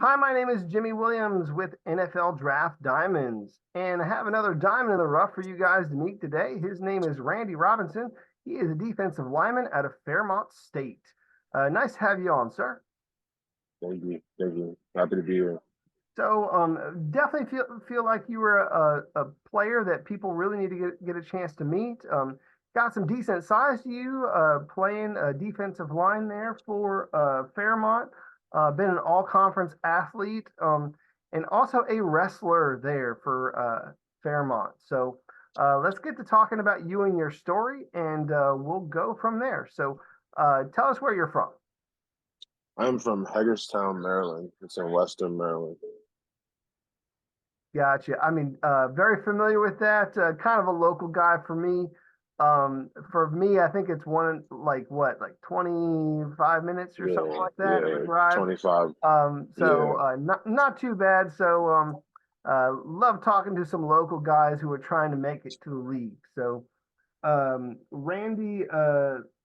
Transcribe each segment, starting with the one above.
Hi, my name is Jimmy Williams with NFL Draft Diamonds, and I have another diamond in the rough for you guys to meet today. His name is Randy Robinson. He is a defensive lineman out of Fairmont State. Nice to have you on, sir. Thank you. Thank you. Happy to be here. So, definitely feel like you were a player that people really need to get a chance to meet. Got some decent size to you, playing a defensive line there for Fairmont. Been an all-conference athlete, and also a wrestler there for Fairmont. So, let's get to talking about you and your story, and we'll go from there. So, tell us where you're from. I'm from Hagerstown, Maryland. It's in Western Maryland. Gotcha. I mean, very familiar with that. Kind of a local guy for me. For me, I think it's like 25 minutes or something Yeah, like that of a yeah, drive. 25. So Yeah. not too bad. So love talking to some local guys who are trying to make it to the league. So Randy,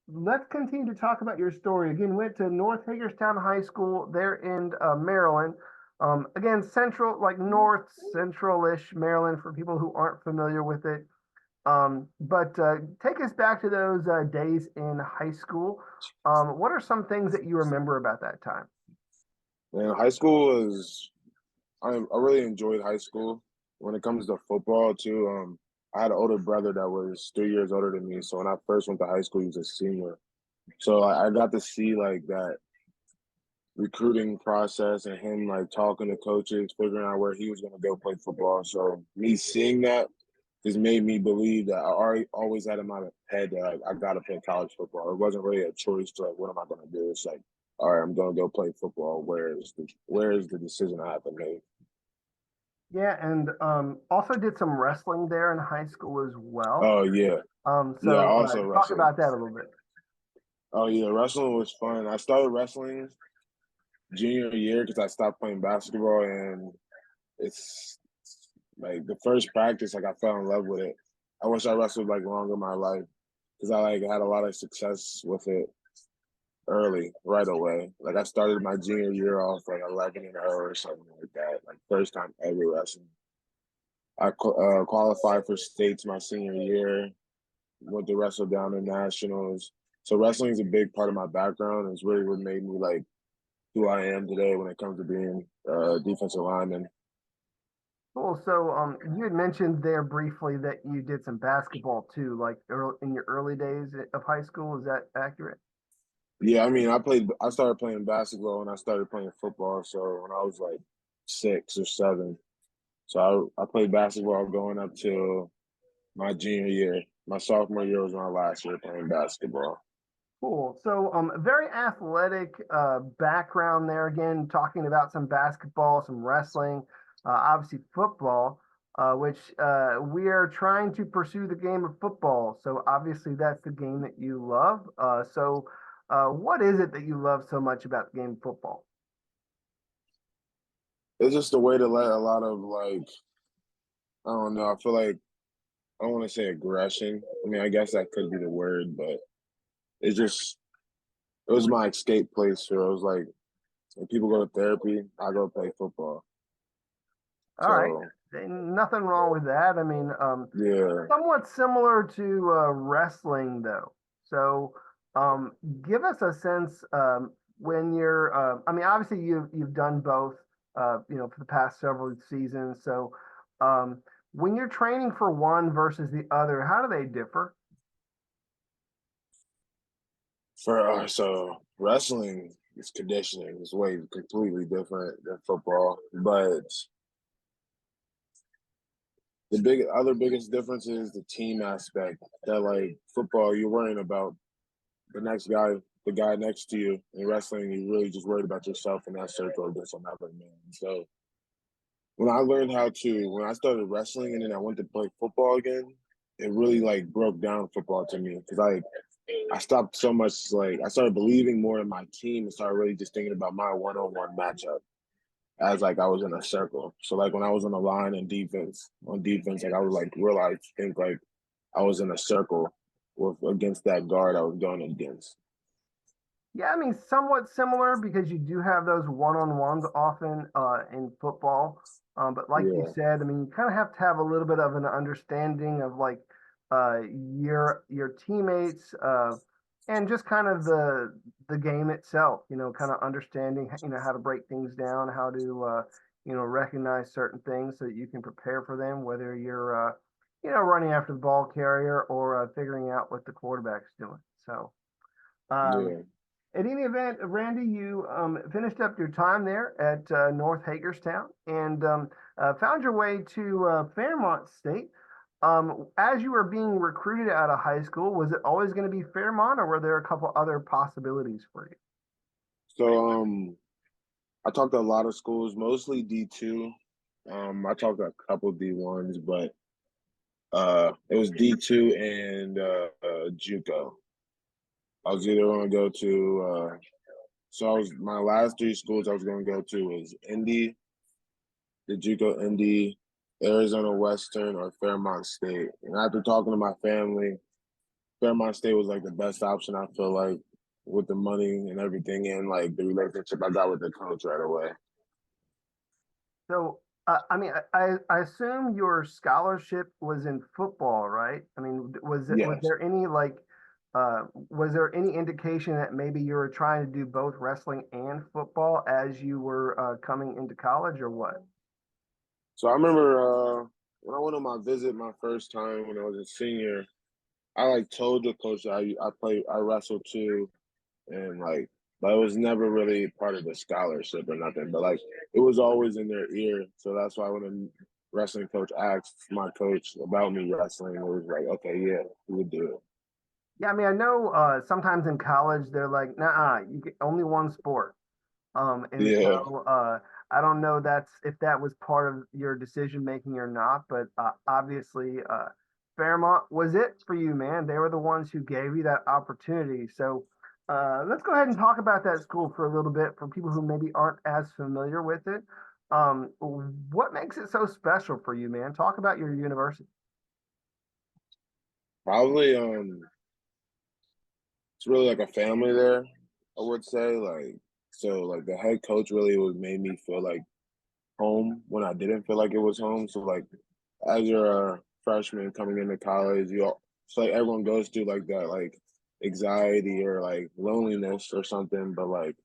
let's continue to talk about your story. Again, went to North Hagerstown High School there in Maryland. Again, central, like north central-ish Maryland for people who aren't familiar with it. But take us back to those days in high school. What are some things that you remember about that time? And high school was I really enjoyed high school. When it comes to football too, I had an older brother that was 3 years older than me. So when I first went to high school, he was a senior. So I got to see like that recruiting process and him like talking to coaches, figuring out where he was going to go play football. So me seeing that just made me believe that I already always had in my head that I got to play college football. It wasn't really a choice to like, what am I going to do? It's like, all right, I'm going to go play football. Where is the decision I have to make? Yeah, and also did some wrestling there in high school as well. Oh yeah, yeah. So Also talk wrestling. about that a little bit. Oh yeah, wrestling was fun. I started wrestling junior year because I stopped playing basketball, and it's like the first practice, like I fell in love with it. I wish I wrestled like longer in my life because I like had a lot of success with it early, right away. Like I started my junior year off like 11-0 or something like that. Like first time ever wrestling. I qualified for states my senior year. Went to wrestle down in nationals. So wrestling is a big part of my background. It's really what made me like who I am today when it comes to being a defensive lineman. Cool. So you had mentioned there briefly that you did some basketball too, like in your early days of high school. Is that accurate? Yeah, I mean, I started playing basketball and I started playing football. So when I was like 6 or 7, so I played basketball going up till my junior year. My sophomore year was my last year playing basketball. Cool. So, very athletic background there. Again, talking about some basketball, some wrestling, obviously football, which we are trying to pursue the game of football. So, obviously, that's the game that you love. What is it that you love so much about the game of football? It's just a way to let a lot of like, I don't know, I feel like I don't want to say aggression. I mean, I guess that could be the word, but it's just it was my escape place. So it was like when people go to therapy, I go play football. All right, So nothing wrong with that. I mean, yeah, somewhat similar to wrestling, though. So, give us a sense when you're. I mean, obviously you've done both. For the past several seasons. So, when you're training for one versus the other, how do they differ? so wrestling is conditioning. It's way completely different than football, but the biggest difference is the team aspect. That like football, you're worrying about the next guy, the guy next to you. In wrestling, you're really just worried about yourself in that circle against another man. So when I started wrestling and then I went to play football again, it really like broke down football to me because I stopped so much like I started believing more in my team and started really just thinking about my one-on-one matchup as like I was in a circle. So like when I was on the line and on defense, like I would like realize think like I was in a circle with against that guard I was going against. Yeah, I mean, somewhat similar because you do have those one-on-ones often in football. But like you Yeah, said, I mean, you kind of have to have a little bit of an understanding of like your teammates and just kind of the game itself. You know, kind of understanding how to break things down, how to recognize certain things so that you can prepare for them, whether you're running after the ball carrier or figuring out what the quarterback's doing. So. Um, yeah. at any event, Randy, you finished up your time there at North Hagerstown and found your way to Fairmont State. As you were being recruited out of high school, was it always going to be Fairmont, or were there a couple other possibilities for you? So I talked to a lot of schools, mostly D2. I talked to a couple D1s, but it was D2 and JUCO. I was either going to go to so I was my last three schools I was going to go to was Indy, the JUCO Indy, Arizona Western, or Fairmont State. And after talking to my family, Fairmont State was like the best option. I feel like with the money and everything, and like the relationship I got with the coach right away. So, I mean, I assume your scholarship was in football, right? I mean, was Yes. there any like was there any indication that maybe you were trying to do both wrestling and football as you were coming into college, or what? So I remember when I went on my visit my first time when I was a senior, I like told the coach that I wrestled too, and like, but it was never really part of the scholarship or nothing. But like, it was always in their ear, so that's why when the wrestling coach asked my coach about me wrestling, it was like, okay, yeah, he would do it. Yeah, I mean, I know sometimes in college they're like, nah, you get only one sport. And Yeah. so I don't know that's if that was part of your decision making or not, but obviously Fairmont was it for you, man. They were the ones who gave you that opportunity. So let's go ahead and talk about that school for a little bit for people who maybe aren't as familiar with it. What makes it so special for you, man? Talk about your university. Probably it's really like a family there, I would say. Like so like the head coach really was made me feel like home when I didn't feel like it was home. So like as you're a freshman coming into college, it's like everyone goes through like that like anxiety or like loneliness or something. But like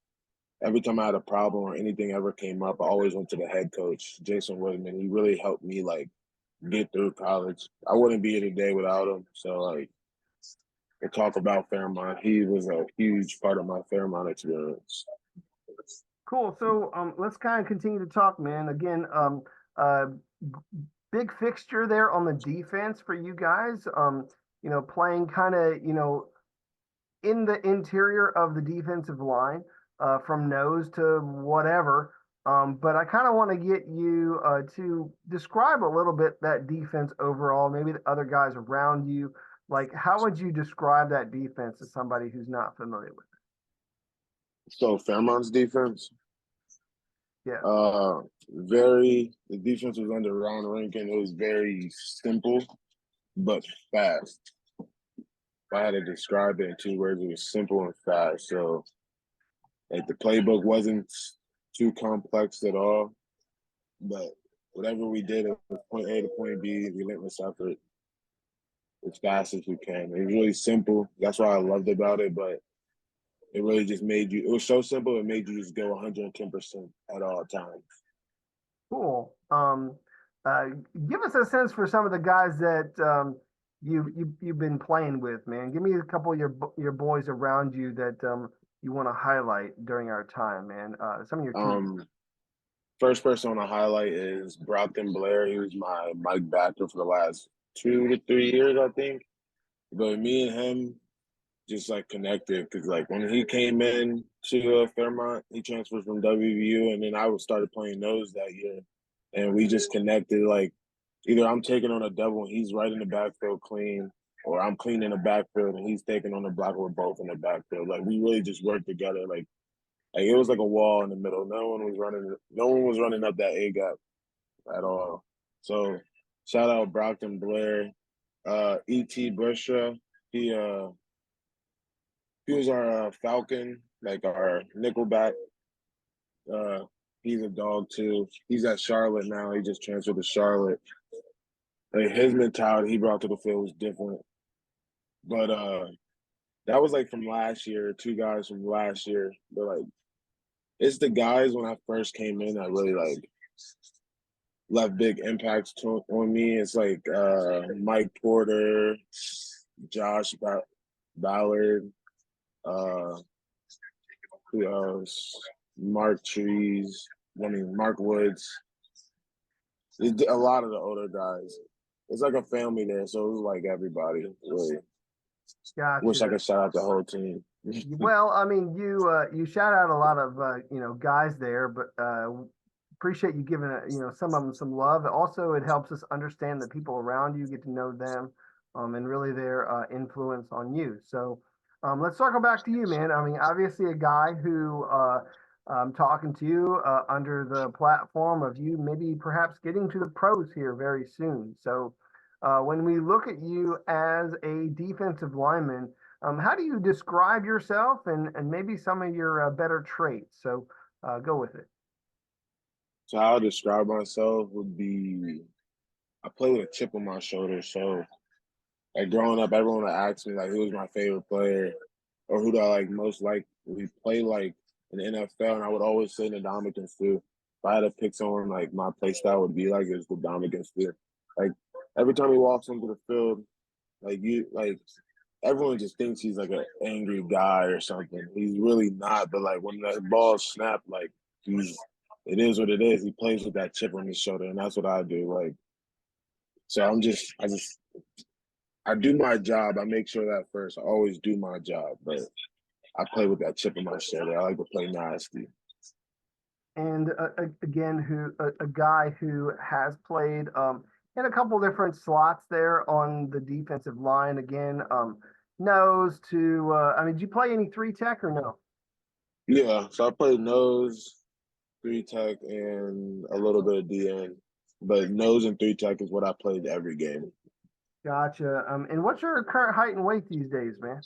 every time I had a problem or anything ever came up, I always went to the head coach, Jason Woodman. He really helped me like get through college. I wouldn't be here today without him. So like to talk about Fairmont, he was a huge part of my Fairmont experience. Cool. So let's kind of continue to talk, man. Again, uh, big fixture there on the defense for you guys. Playing kind of, in the interior of the defensive line, from nose to whatever. But I kind of want to get you to describe a little bit that defense overall, maybe the other guys around you. Like, how would you describe that defense to somebody who's not familiar with So Fairmont's defense, it? Yeah. the defense was under Ron Rankin. It was very simple but fast. If I had to describe it in two words, it was simple and fast. So like the playbook wasn't too complex at all, but whatever we did, it was point A to point B, relentless effort as fast as we can. It was really simple. That's what I loved about it, but it really just made you. It was so simple. It made you just go 110% at all times. Cool. Uh, Give us a sense for some of the guys that you've been playing with, man. Give me a couple of your boys around you that you want to highlight during our time, man. Some of your team. Um, First person on the highlight is Brockton Blair. He was my Mike backer for the last 2 to 3 years, I think. But me and him just like connected because like when he came in to Fairmont, he transferred from WVU, and then I started playing nose that year, and we just connected. Like either I'm taking on a double and he's right in the backfield clean, or I'm clean in the backfield and he's taking on the block. We're both in the backfield. Like we really just worked together. Like it was like a wall in the middle. No one was running up that A gap at all. So shout out Brockton Blair, E.T. Bushra. He uh he was our Falcon like our nickelback. Uh, he's a dog too. He's at Charlotte now. He just transferred to Charlotte. Like his mentality he brought to the field was different. But that was like from last year, two guys from last year. But like it's the guys when I first came in that really like left big impacts on me. It's like Mike Porter, Josh Ballard, uh, who else? Mark Trees. I mean, Mark Woods. A lot of the older guys. It's like a family there, so it was like everybody. Really, wish I Gotcha. could shout out the whole team. Well, I mean, you shout out a lot of guys there, but appreciate you giving some of them some love. Also, it helps us understand the people around you, get to know them, and really their influence on you. So, let's circle back to you, man. I mean, obviously, a guy who I'm talking to you under the platform of you, maybe perhaps getting to the pros here very soon. So, when we look at you as a defensive lineman. How do you describe yourself and maybe some of your better traits? So go with it. So how I describe myself would be I play with a chip on my shoulder. So like growing up, everyone would ask me like who was my favorite player or who do I like most like. We play like in the NFL, and I would always say the Dominican Stew. If I had to pick someone like my play style would be like it's the Dominican Stew. Like every time he walks onto the field, like everyone just thinks he's like an angry guy or something. He's really not. But like when that ball snapped, like he's it is what it is. He plays with that chip on his shoulder, and that's what I do. Like so, I do my job. I make sure that first. I always do my job, but I play with that chip on my shoulder. I like to play nasty. And again, a guy who has played in a couple different slots there on the defensive line. Again, knows to. I mean, did you play any three tech or no? Yeah, so I played nose, three tech, and a little bit of DN. But nose and three tech is what I played every game. Gotcha. And what's your current height and weight these days, man?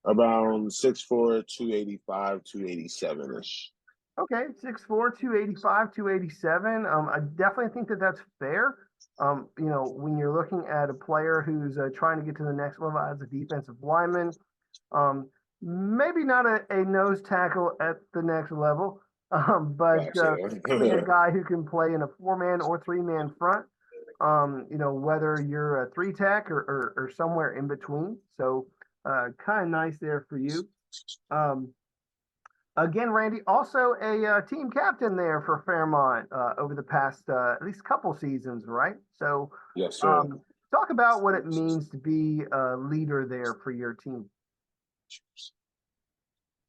Around 6'4", 285, 287 ish. Okay, 6'4", 285, 287. I definitely think that that's fair. When you're looking at a player who's trying to get to the next level as a defensive lineman, maybe not a nose tackle at the next level, but certainly a Gotcha. guy who can play in a four-man or three-man front, whether you're a three tech or somewhere in between. So kind of nice there for you. Um, Again, Randy, also a team captain there for Fairmont over the past at least couple seasons, right? So, Yes, sir. um, talk about what it means to be a leader there for your team.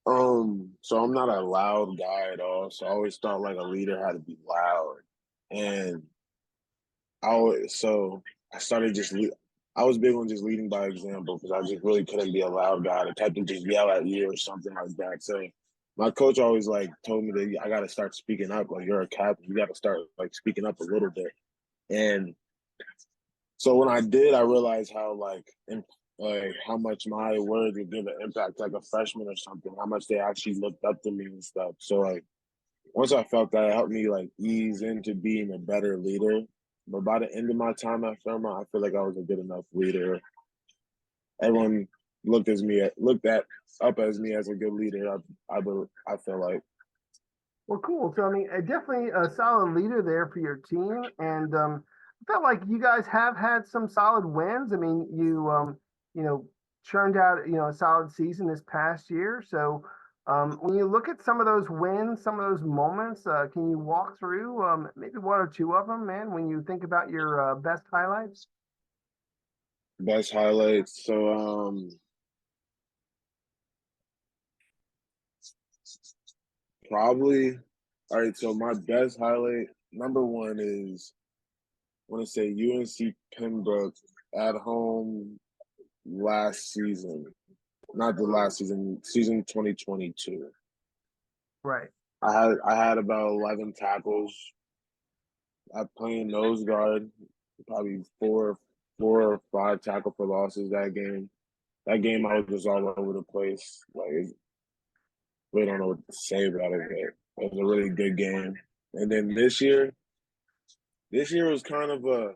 So I'm not a loud guy at all. So I always thought like a leader had to be loud. And so I started I was big on just leading by example because I just really couldn't be a loud guy, the type to just yell at you or something like that. So my coach always like told me that I got to start speaking up. Like you're a captain, you got to start like speaking up a little bit. And so when I did, I realized like how much my words would give an impact, like a freshman or something. How much they actually looked up to me and stuff. So like once I felt that, it helped me like ease into being a better leader. But by the end of my time at Fairmont, I feel like I was a good enough leader. Everyone looked at up as me as a good leader. I feel like. Well, cool. So, I mean, definitely a solid leader there for your team, and I felt like you guys have had some solid wins. I mean, you know, churned out a solid season this past year. So, when you look at some of those wins, some of those moments, can you walk through maybe one or two of them, man? When you think about your best highlights. Best highlights. So probably all right. So my best highlight number one is I want to say UNC Pembroke at home last season. Not the last season, season 2022. Right. I had about 11 tackles. I played nose guard, probably four or five tackle for losses that game. That game I was just all over the place. Like really don't know what to say about it. But it was a really good game. And then this year was kind of a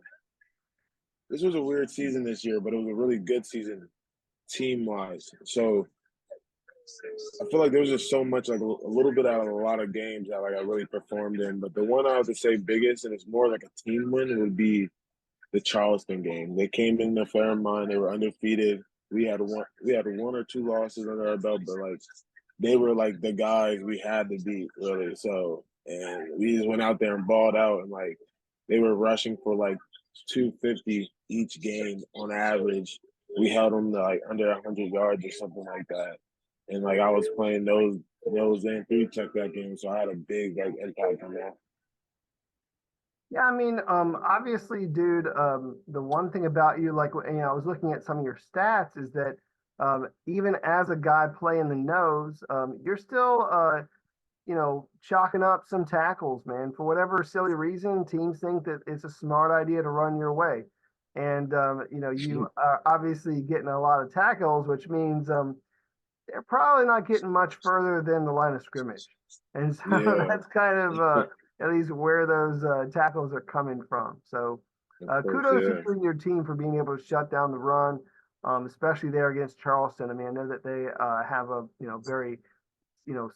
this was a weird season this year, but it was a really good season team wise. So I feel like there was just so much, like a little bit out of a lot of games that like I really performed in. But the one I have to say biggest, and it's more like a team win, would be the Charleston game. They came in the Fairmont, they were undefeated. We had one or two losses under our belt, but like they were like the guys we had to beat, really. So and we just went out there and balled out, and like they were rushing for like 250 each game on average. We held them to like under 100 yards or something like that. And like I was playing those and three check that game, so I had a big like impact on that. Yeah, I mean, obviously, dude, the one thing about you, like, I was looking at some of your stats, is that even as a guy playing the nose, you're still, chalking up some tackles, man. For whatever silly reason, teams think that it's a smart idea to run your way. And, you are obviously getting a lot of tackles, which means they're probably not getting much further than the line of scrimmage. And so Yeah, that's kind of at least where those tackles are coming from. So of course, kudos to yeah. you and your team for being able to shut down the run, especially there against Charleston. I mean, I know that they have a very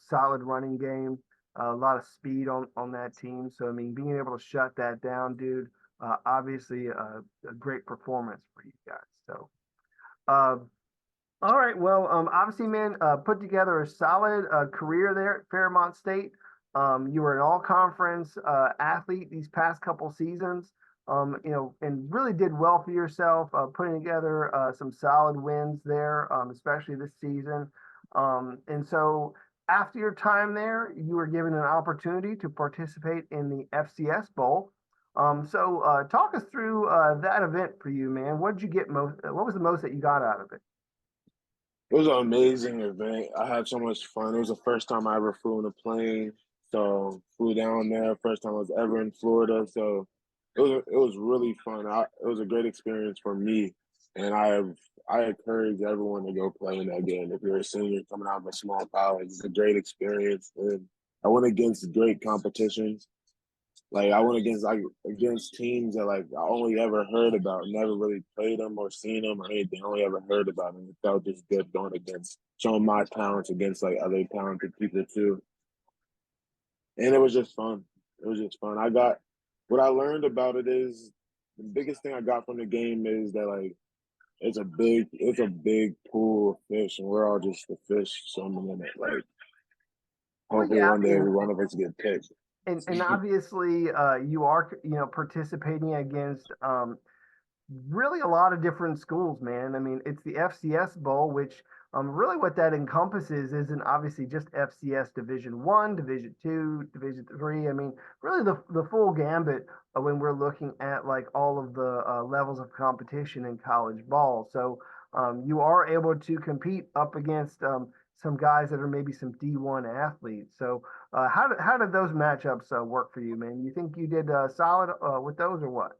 solid running game, a lot of speed on that team. So I mean, being able to shut that down, dude, obviously a great performance for you guys. So. Uh, all right. Well, obviously, man, put together a solid career there at Fairmont State. You were an all-conference athlete these past couple seasons. And really did well for yourself, putting together some solid wins there, especially this season. And so, after your time there, you were given an opportunity to participate in the FCS Bowl. So, talk us through that event for you, man. What did you get most? What was the most that you got out of it? It was an amazing event. I had so much fun. It was the first time I ever flew in a plane. So flew down there, first time I was ever in Florida. So it was really fun. It was a great experience for me. And I encourage everyone to go play in that game. If you're a senior coming out of a small college, it's a great experience. And I went against great competition. Like I went against teams that like I only ever heard about, never really played them or seen them or anything. I only ever heard about them. It felt just good going against showing my talents against like other talented people too. And it was just fun. It was just fun. What I learned about it is the biggest thing I got from the game is that like it's a big pool of fish and we're all just the fish swimming in it. Like Well, hopefully yeah, one I day mean, one of us get picked. and obviously, you are participating against really a lot of different schools, man. I mean, it's the FCS Bowl, which really what that encompasses isn't obviously just FCS Division One, Division Two, Division Three. I mean, really the full gambit when we're looking at like all of the levels of competition in college ball. So you are able to compete up against some guys that are maybe some D1 athletes. So how did those matchups work for you, man? You think you did solid with those or what?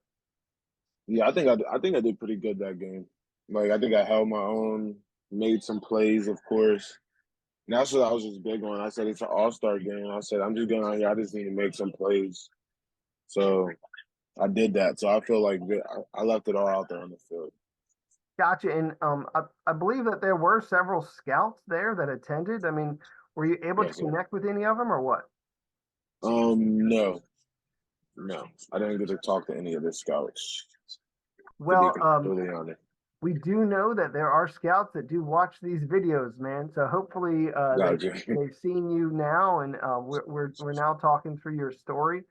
Yeah, I think I did pretty good that game. Like I think I held my own, made some plays, of course. And that's what I was just big on. I said it's an all-star game. I said I'm just going out here. I just need to make some plays. So I did that. So I feel like I left it all out there on the field. Gotcha. And I believe that there were several scouts there that attended. I mean, were you able to Yes, sir. connect with any of them or what? No, no, I didn't get to talk to any of the scouts. To be Well, completely honest, we do know that there are scouts that do watch these videos, man. So hopefully gotcha. they've seen you now, and we're now talking through your story.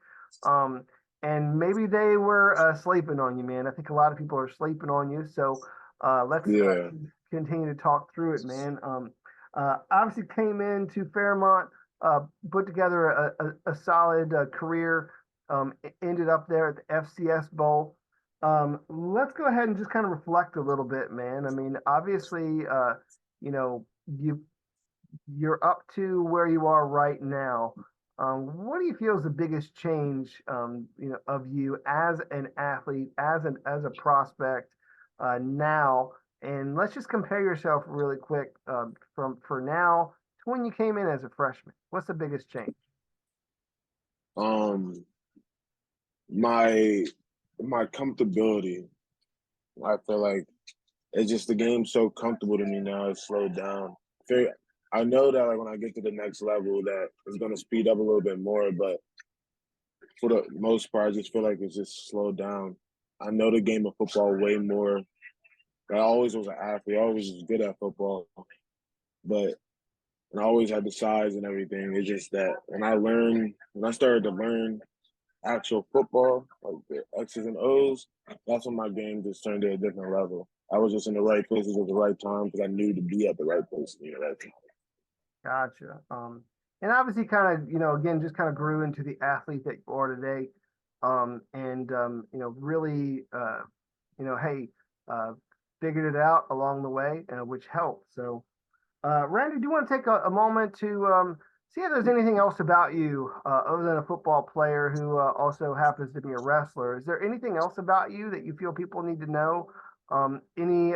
Um, and maybe they were sleeping on you, man. I think a lot of people are sleeping on you. So let's Yeah, continue to talk through it, man. Obviously came into Fairmont, put together a solid career. Ended up there at the FCS Bowl. Let's go ahead and just kind of reflect a little bit, man. I mean, obviously, you know, you're up to where you are right now. What do you feel is the biggest change, of you as an athlete, as a prospect, now? And let's just compare yourself really quick from for now to when you came in as a freshman? What's the biggest change? Um, my my comfortability. I feel like it's just the game's so comfortable to me now. It's slowed down. I know that like when I get to the next level, that it's gonna speed up a little bit more. But for the most part, I just feel like it's just slowed down. I know the game of football way more. I always was an athlete. I always was good at football, but and I always had the size and everything. It's just that when I started to learn actual football, like the X's and O's, that's when my game just turned to a different level. I was just in the right places at the right time because I knew to be at the right place at the right time. Gotcha. And obviously, kind of, again, just kind of grew into the athlete that you are today. And really, hey, uh, figured it out along the way, which helped. So, Randy, do you want to take a moment to see if there's anything else about you other than a football player who also happens to be a wrestler? Is there anything else about you that you feel people need to know? Any,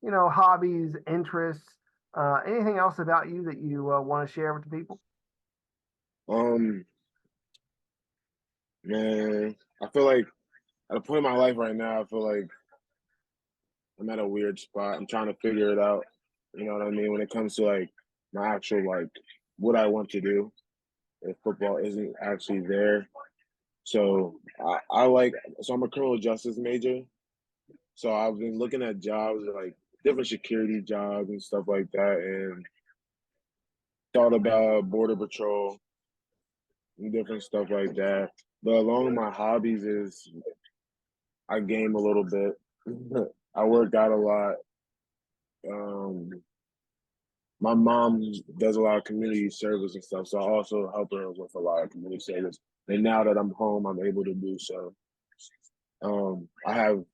hobbies, interests, anything else about you that you want to share with the people? Um, man, I feel like at a point in my life right now, I feel like I'm at a weird spot. I'm trying to figure it out. You know what I mean? When it comes to like my actual like what I want to do, if football isn't actually there. So I like so I'm a criminal justice major. So I've been looking at jobs like different security jobs and stuff like that, and thought about border patrol and different stuff like that. But along with my hobbies is I game a little bit. I work out a lot. Um, my mom does a lot of community service and stuff, so I also help her with a lot of community service. And now that I'm home, I'm able to do so. Um, I have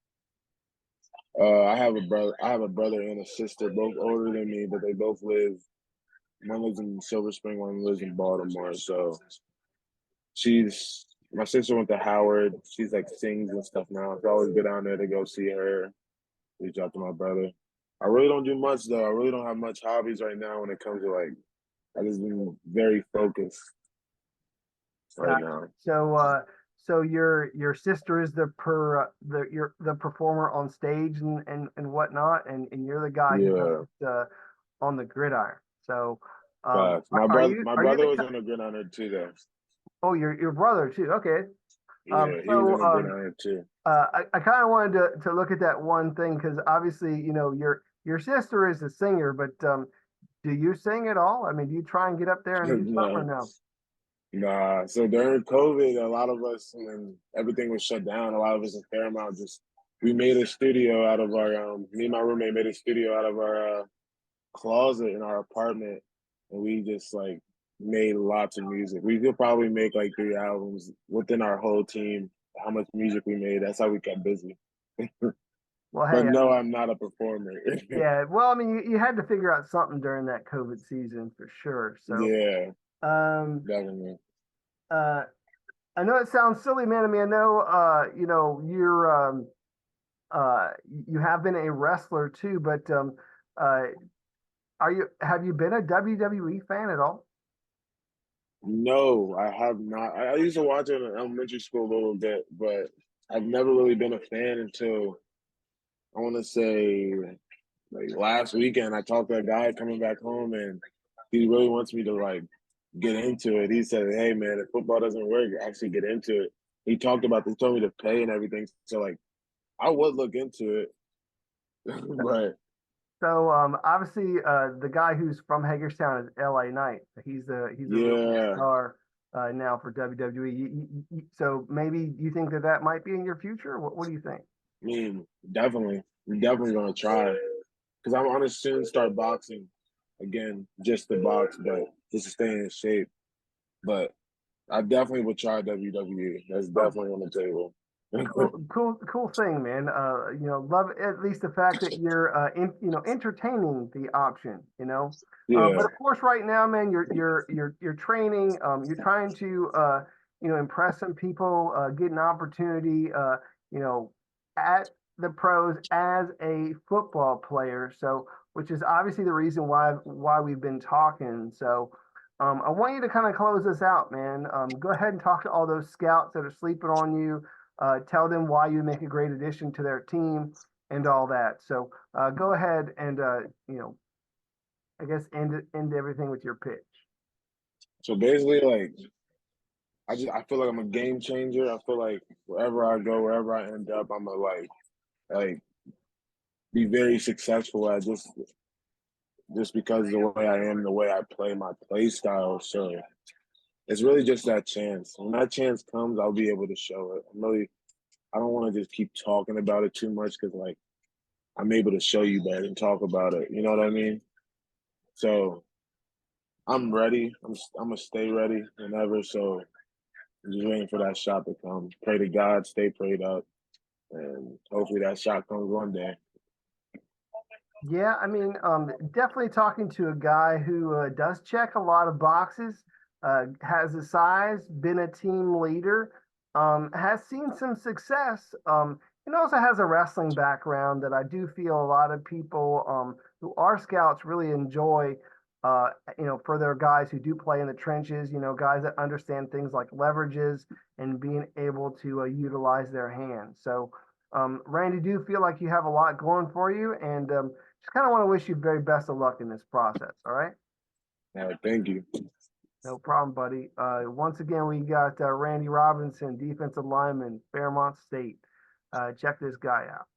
I have a brother. I have a brother and a sister, both older than me, but they both live. One lives in Silver Spring, one lives in Baltimore. So she's my sister went to Howard. She's like sings and stuff now. So I always go down there to go see her. Reach out to my brother. I really don't do much though. I really don't have much hobbies right now when it comes to like I just been very focused right Got now. So, so your sister is the performer on stage and whatnot, and you're the guy who Yeah, on the gridiron. So, facts. My are you brother the was on the gridiron too though. oh, your brother too? Okay. Yeah, he was So on the gridiron too. I kind of wanted to look at that one thing because obviously your sister is a singer, but do you sing at all? I mean, do you try and get up there and do something or No. no? Nah, so during COVID, a lot of us, when everything was shut down, a lot of us in Fairmont just we made a studio out of our me and my roommate made a studio out of our closet in our apartment, and we just like made lots of music. We could probably make like 3 albums within our whole team. How much music we made? That's how we kept busy. Well, But hey, no, I'm not a performer. yeah. Well, I mean, you had to figure out something during that COVID season for sure. So, Yeah, um, definitely. uh, I know it sounds silly, man. I mean, I know, uh, you have been a wrestler too, but uh, have you been a WWE fan at all? No, I have not. I used to watch it in elementary school a little bit, but I've never really been a fan until I want to say like last weekend. I talked to a guy coming back home, and he really wants me to like get into it. He said, "Hey, man, if football doesn't work, actually get into it." He talked about this, told me to pay and everything. So like, I would look into it, but So obviously, the guy who's from Hagerstown is L.A. Knight. He's a real big yeah, star now for WWE. So maybe you think that might be in your future? What do you think? I mean, definitely, we're definitely gonna try because I'm gonna soon start boxing again, just to box, but just to stay in shape. But I definitely would try WWE. That's Oh, definitely on the table. cool thing, man. Love at least the fact that you're entertaining the option. But Yeah, of course, right now, man, you're training. You're trying to impress some people, get an opportunity. You know, at the pros as a football player. So which is obviously the reason why we've been talking. So I want you to kind of close this out, man. Go ahead and talk to all those scouts that are sleeping on you. Tell them why you make a great addition to their team and all that. So go ahead and I guess end everything with your pitch. So basically, like I feel like I'm a game changer. I feel like wherever I go, wherever I end up, I'm gonna like be very successful at just because of the way I am, the way I play, my play style. So it's really just that chance. When that chance comes, I'll be able to show it. I don't want to just keep talking about it too much because like I'm able to show you that and talk about it. You know what I mean? So I'm ready. I'm gonna stay ready whenever. So I'm just waiting for that shot to come. Pray to God, stay prayed up, and hopefully that shot comes one day. Yeah, I mean, definitely talking to a guy who does check a lot of boxes, has the size, been a team leader, has seen some success, and also has a wrestling background that I do feel a lot of people who are scouts really enjoy, for their guys who do play in the trenches, guys that understand things like leverages and being able to utilize their hands. So, Randy, do feel like you have a lot going for you, and just kind of want to wish you very best of luck in this process. All right. All right, thank you. No problem, buddy. Once again, we got Randy Robinson, defensive lineman, Fairmont State. Check this guy out.